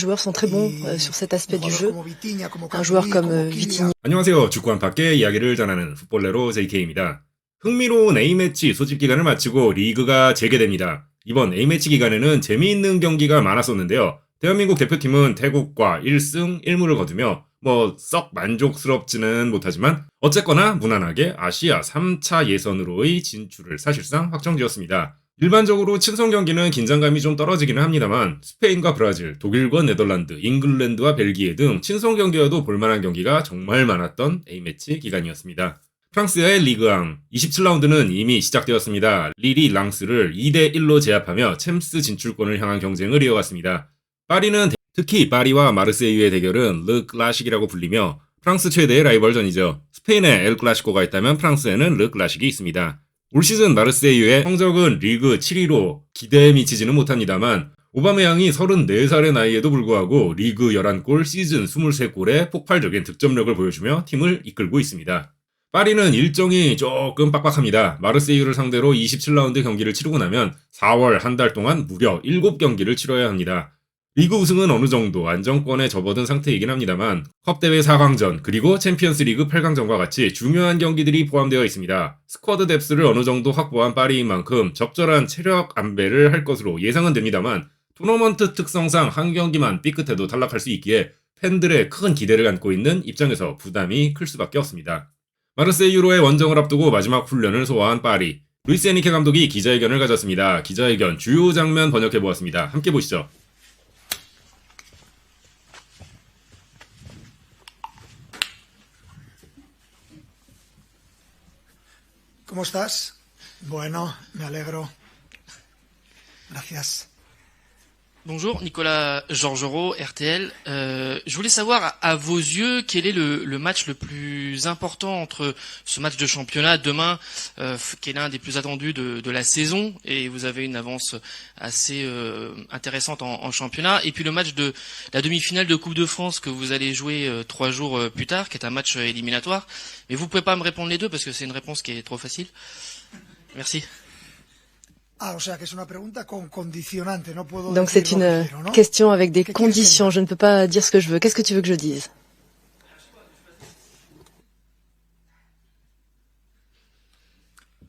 Les joueurs sont très bons sur cet aspect du jeu. Un joueur comme Vitinha. 안녕하세요. 축구 한바퀴 이야기를 전하는 풋볼레로 JK입니다. 흥미로운 A매치 소집 기간을 마치고 리그가 재개됩니다. 이번 A매치 기간에는 재미있는 경기가 많았었는데요. 대한민국 대표팀은 태국과 1승 1무를 거두며 썩 만족스럽지는 못하지만 어쨌거나 무난하게 아시아 3차 예선으로의 진출을 사실상 확정지었습니다. 일반적으로 친선 경기는 긴장감이 좀 떨어지기는 합니다만 스페인과 브라질, 독일과 네덜란드, 잉글랜드와 벨기에 등 친선 경기여도 볼만한 경기가 정말 많았던 A매치 기간이었습니다. 프랑스의 리그앙 27라운드는 이미 시작되었습니다. 릴이 랑스를 2대1로 제압하며 챔스 진출권을 향한 경쟁을 이어갔습니다. 파리는 특히 파리와 마르세유의 대결은 르 클라식이라고 불리며 프랑스 최대의 라이벌전이죠. 스페인에 엘 클라시코가 있다면 프랑스에는 르 클라식이 있습니다. 올 시즌 마르세유의 성적은 리그 7위로 기대에 미치지는 못합니다만 오바메양이 34살의 나이에도 불구하고 리그 11골, 시즌 23골의 폭발적인 득점력을 보여주며 팀을 이끌고 있습니다. 파리는 일정이 조금 빡빡합니다. 마르세유를 상대로 27라운드 경기를 치르고 나면 4월 한 달 동안 무려 7경기를 치러야 합니다. 리그 우승은 어느 정도 안정권에 접어든 상태이긴 합니다만 컵대회 4강전 그리고 챔피언스 리그 8강전과 같이 중요한 경기들이 포함되어 있습니다. 스쿼드 뎁스를 어느 정도 확보한 파리인 만큼 적절한 체력 안배를 할 것으로 예상은 됩니다만 토너먼트 특성상 한 경기만 삐끗해도 탈락할 수 있기에 팬들의 큰 기대를 안고 있는 입장에서 부담이 클 수밖에 없습니다. 마르세유로의 원정을 앞두고 마지막 훈련을 소화한 파리. 루이스 에니케 감독이 기자회견을 가졌습니다. 기자회견 주요 장면 번역해보았습니다. 함께 보시죠. ¿Cómo estás? Bueno, me alegro. Gracias. Bonjour, Nicolas Georgerot, RTL. Je voulais savoir, à vos yeux, quel est le match le plus important entre ce match de championnat demain, qui est l'un des plus attendus de la saison, et vous avez une avance assez intéressante en championnat, et puis le match de la demi-finale de Coupe de France que vous allez jouer 3 jours plus tard, qui est un match éliminatoire. Mais vous pouvez pas me répondre les deux parce que c'est une réponse qui est trop facile. Merci. Donc c'est une question avec des conditions. Je ne peux pas dire ce que je veux. Qu'est-ce que tu veux que je dise?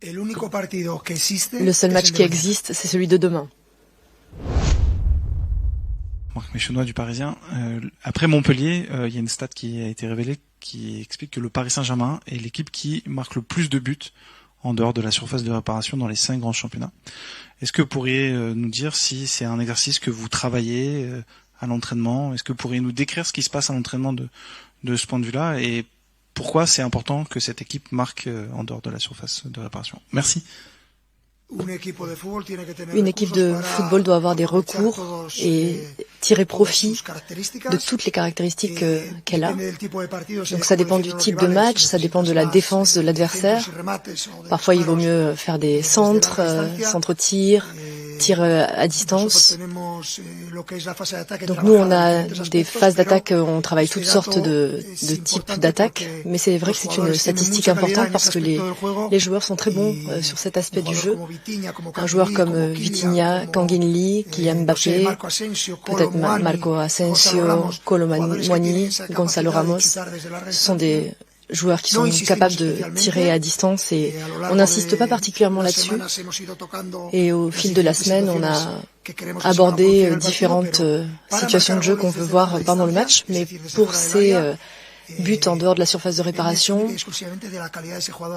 Le seul match qui existe, c'est celui de demain. Marc Méchenois du Parisien. Après Montpellier, il y a une stat qui a été révélée qui explique que le Paris Saint-Germain est l'équipe qui marque le plus de buts en dehors de la surface de réparation dans les 5 grands championnats. Est-ce que vous pourriez nous dire si c'est un exercice que vous travaillez à l'entraînement? Est-ce que vous pourriez nous décrire ce qui se passe à l'entraînement de ce point de vue-là et pourquoi c'est important que cette équipe marque en dehors de la surface de réparation? Merci. Une équipe de football doit avoir des recours et tirer profit de toutes les caractéristiques qu'elle a. Donc ça dépend du type de match, ça dépend de la défense de l'adversaire. Parfois il vaut mieux faire des centres, centre-tir, tir à distance. Donc nous on a des phases d'attaque, on travaille toutes sortes de types d'attaques, mais c'est vrai que c'est une statistique importante parce que les joueurs sont très bons sur cet aspect du jeu. Un joueur comme Vitinha, Kangin Lee, Kylian Mbappé, peut-être Marco Asensio, Kolo Muani, Gonzalo Ramos, ce sont des joueurs qui sont capables de tirer à distance et on n'insiste pas particulièrement là-dessus. Et au fil de la semaine, on a abordé différentes situations de jeu qu'on veut voir pendant le match, mais pour ces buts en dehors de la surface de réparation,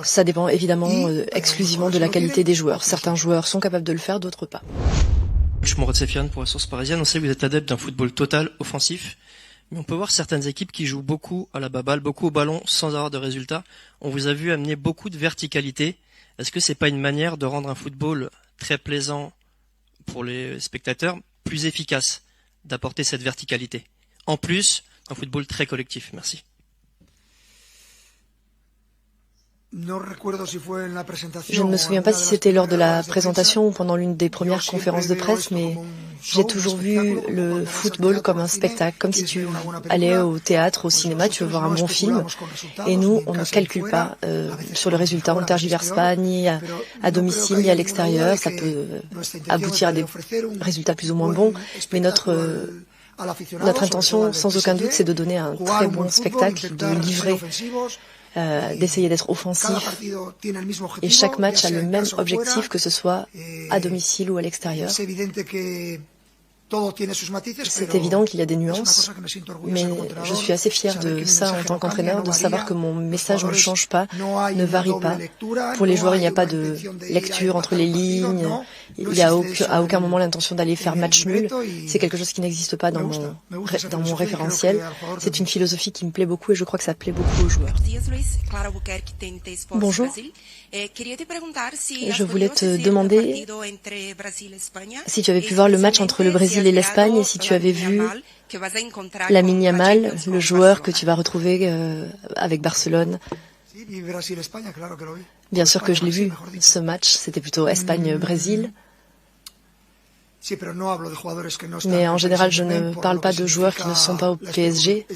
ça dépend évidemment exclusivement de la qualité des joueurs. Certains joueurs sont capables de le faire, d'autres pas. Je suis Mourad Sefiane pour la Source Parisienne. On sait que vous êtes adepte d'un football total, offensif. Mais on peut voir certaines équipes qui jouent beaucoup à la baballe, beaucoup au ballon, sans avoir de résultats. On vous a vu amener beaucoup de verticalité. Est-ce que c'est pas une manière de rendre un football très plaisant pour les spectateurs, plus efficace, d'apporter cette verticalité? En plus, un football très collectif. Merci. Je ne me souviens pas si c'était lors de la présentation ou pendant l'une des premières conférences de presse, mais j'ai toujours vu le football comme un spectacle, comme si tu allais au théâtre, au cinéma, tu veux voir un bon film. Et nous, on ne calcule pas sur le résultat, on ne tergiverse pas ni à domicile ni à l'extérieur. Ça peut aboutir à des résultats plus ou moins bons, mais notre Notre intention, sans aucun doute, c'est de donner un très bon spectacle, de livrer, d'essayer d'être offensif. Et chaque match a le même objectif, que ce soit à domicile ou à l'extérieur. C'est évident qu'il y a des nuances, mais je suis assez fier de ça en tant qu'entraîneur, de savoir que mon message ne change pas, ne varie pas. Pour les joueurs, il n'y a pas de lecture entre les lignes, il n'y a à aucun moment l'intention d'aller faire match nul. C'est quelque chose qui n'existe pas dans mon référentiel. C'est une philosophie qui me plaît beaucoup et je crois que ça plaît beaucoup aux joueurs. Bonjour. Je voulais te demander si tu avais pu voir le match entre le Brésil et l'Espagne et si tu avais vu Lamine Yamal, le joueur que tu vas retrouver avec Barcelone. Bien sûr que je l'ai vu, ce match, c'était plutôt Espagne-Brésil. Mais en général, je ne parle pas de joueurs qui ne sont pas au PSG.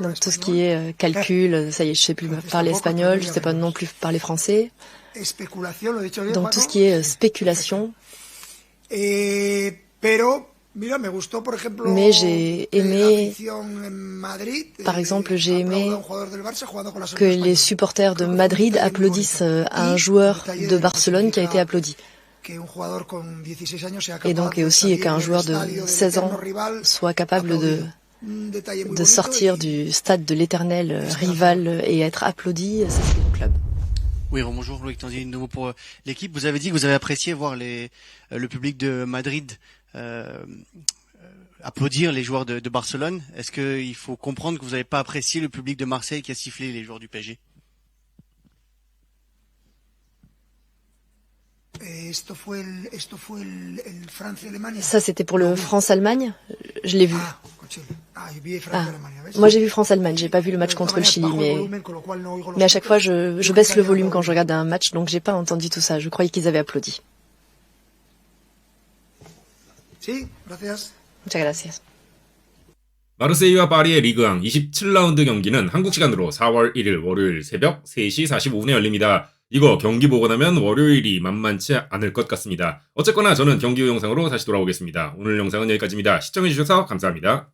Donc tout ce qui est calcul, ça y est, je sais plus parler espagnol, je sais pas non plus parler français. Donc tout ce qui est spéculation. Mais j'ai aimé, par exemple, j'ai aimé que les supporters de Madrid applaudissent à un joueur de Barcelone qui a été applaudi. Et donc aussi qu'un joueur de 16 ans soit capable de sortir du stade de l'éternel rival et être applaudi, ça c'est mon club. Oui, bonjour, Loïc Tandier, de nouveau pour l'équipe. Vous avez dit que vous avez apprécié voir le public de Madrid applaudir les joueurs de Barcelone. Est-ce qu'il faut comprendre que vous n'avez pas apprécié le public de Marseille qui a sifflé les joueurs du PSG? Ça, c'était pour le France-Allemagne. Je l'ai vu. Moi, j'ai vu France-Allemagne. J'ai pas vu le match contre le Chili, mais à chaque fois, je baisse le volume quand je regarde un match, donc j'ai pas entendu tout ça. Je croyais qu'ils avaient applaudi. Muchas gracias. 마르세유와 파리의 리그왕 27라운드 경기는 한국 시간으로 4월 1일 월요일 새벽 3시 45분에 열립니다. 이거 경기 보고 나면 월요일이 만만치 않을 것 같습니다. 어쨌거나 저는 경기 후 영상으로 다시 돌아오겠습니다. 오늘 영상은 여기까지입니다. 시청해주셔서 감사합니다.